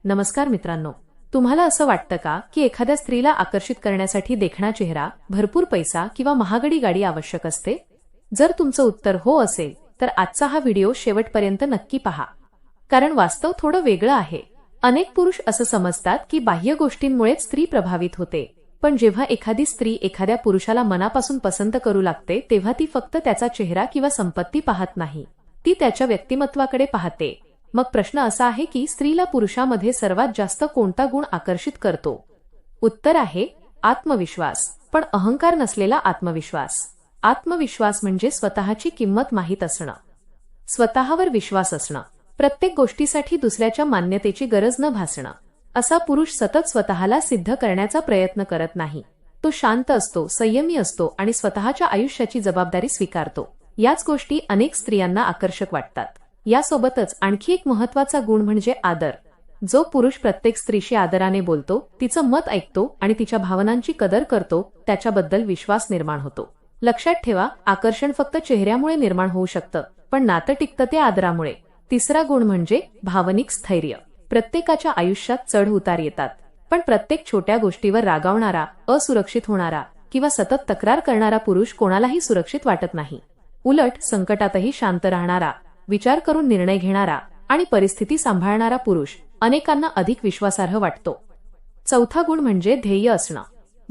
नमस्कार मित्रांनो, तुम्हाला असं वाटतं का की एखाद्या स्त्रीला आकर्षित करण्यासाठी देखणा चेहरा, भरपूर पैसा किंवा महागडी गाडी आवश्यक असते? जर तुमचं उत्तर हो असेल तर आजचा हा व्हिडिओ शेवटपर्यंत नक्की पहा, कारण वास्तव थोडं वेगळं आहे. अनेक पुरुष असं समजतात की बाह्य गोष्टींमुळेच स्त्री प्रभावित होते, पण जेव्हा एखादी स्त्री एखाद्या पुरुषाला मनापासून पसंत करू लागते तेव्हा ती फक्त त्याचा चेहरा किंवा संपत्ती पाहत नाही, ती त्याच्या व्यक्तिमत्वाकडे पाहते. मग प्रश्न असा आहे की स्त्रीला पुरुषामध्ये सर्वात जास्त कोणता गुण आकर्षित करतो? उत्तर आहे आत्मविश्वास, पण अहंकार नसलेला आत्मविश्वास. आत्मविश्वास म्हणजे स्वतःची किंमत माहीत असणं, स्वतःवर विश्वास असणं, प्रत्येक गोष्टीसाठी दुसऱ्याच्या मान्यतेची गरज न भासणं. असा पुरुष सतत स्वतःला सिद्ध करण्याचा प्रयत्न करत नाही. तो शांत असतो, संयमी असतो आणि स्वतःच्या आयुष्याची जबाबदारी स्वीकारतो. याच गोष्टी अनेक स्त्रियांना आकर्षक वाटतात. यासोबतच आणखी एक महत्त्वाचा गुण म्हणजे आदर. जो पुरुष प्रत्येक स्त्रीशी आदराने बोलतो, तिचं मत ऐकतो आणि तिच्या भावनांची कदर करतो, त्याच्याबद्दल विश्वास निर्माण होतो. लक्षात ठेवा, आकर्षण फक्त चेहऱ्यामुळे निर्माण होऊ शकतं, पण नातं टिकतं ते आदरामुळे. तिसरा गुण म्हणजे भावनिक स्थैर्य. प्रत्येकाच्या आयुष्यात चढ उतार येतात, पण प्रत्येक छोट्या गोष्टीवर रागावणारा, असुरक्षित होणारा किंवा सतत तक्रार करणारा पुरुष कोणालाही सुरक्षित वाटत नाही. उलट संकटातही शांत राहणारा, विचार करून निर्णय घेणारा आणि परिस्थिती सांभाळणारा पुरुष अनेकांना अधिक विश्वासार्ह वाटतो. चौथा गुण म्हणजे ध्येय असणं.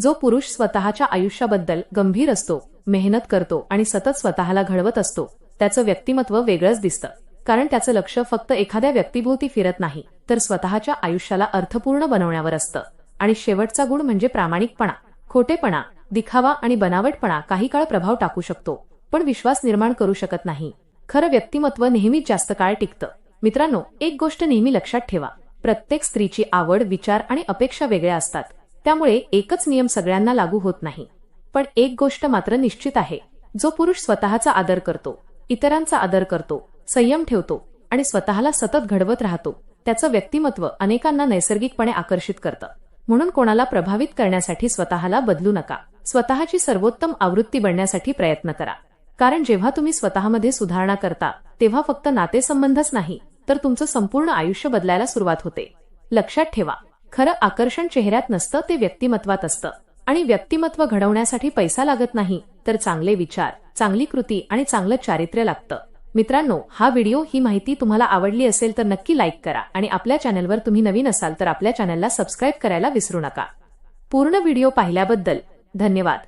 जो पुरुष स्वतःच्या आयुष्याबद्दल गंभीर असतो, मेहनत करतो आणि सतत स्वतःला घडवत असतो, त्याचं व्यक्तिमत्व वेगळंच दिसतं. कारण त्याचं लक्ष फक्त एखाद्या व्यक्तीभोवती फिरत नाही, तर स्वतःच्या आयुष्याला अर्थपूर्ण बनवण्यावर असतं. आणि शेवटचा गुण म्हणजे प्रामाणिकपणा. खोटेपणा, दिखावा आणि बनावटपणा काही काळ प्रभाव टाकू शकतो, पण विश्वास निर्माण करू शकत नाही. खरं व्यक्तिमत्व नेहमीच जास्त काळ टिकतं. मित्रांनो, एक गोष्ट नेहमी लक्षात ठेवा, प्रत्येक स्त्रीची आवड, विचार आणि अपेक्षा वेगळ्या असतात. त्यामुळे एकच नियम सगळ्यांना लागू होत नाही. पण एक गोष्ट मात्र निश्चित आहे, जो पुरुष स्वतःचा आदर करतो, इतरांचा आदर करतो, संयम ठेवतो आणि स्वतःला सतत घडवत राहतो, त्याचं व्यक्तिमत्व अनेकांना नैसर्गिकपणे आकर्षित करतं. म्हणून कोणाला प्रभावित करण्यासाठी स्वतःला बदलू नका. स्वतःची सर्वोत्तम आवृत्ती बनण्यासाठी प्रयत्न करा. कारण जेव्हा तुम्ही स्वतःमध्ये सुधारणा करता, तेव्हा फक्त नातेसंबंधच नाही, तर तुमचं संपूर्ण आयुष्य बदलायला सुरुवात होते. लक्षात ठेवा, खरं आकर्षण चेहऱ्यात नसतं, ते व्यक्तिमत्वात असतं. आणि व्यक्तिमत्व घडवण्यासाठी पैसा लागत नाही, तर चांगले विचार, चांगली कृती आणि चांगलं चारित्र्य लागतं. मित्रांनो, हा व्हिडिओ, ही माहिती तुम्हाला आवडली असेल तर नक्की लाईक करा आणि आपल्या चॅनलवर तुम्ही नवीन असाल तर आपल्या चॅनलला सबस्क्राईब करायला विसरू नका. पूर्ण व्हिडिओ पाहिल्याबद्दल धन्यवाद.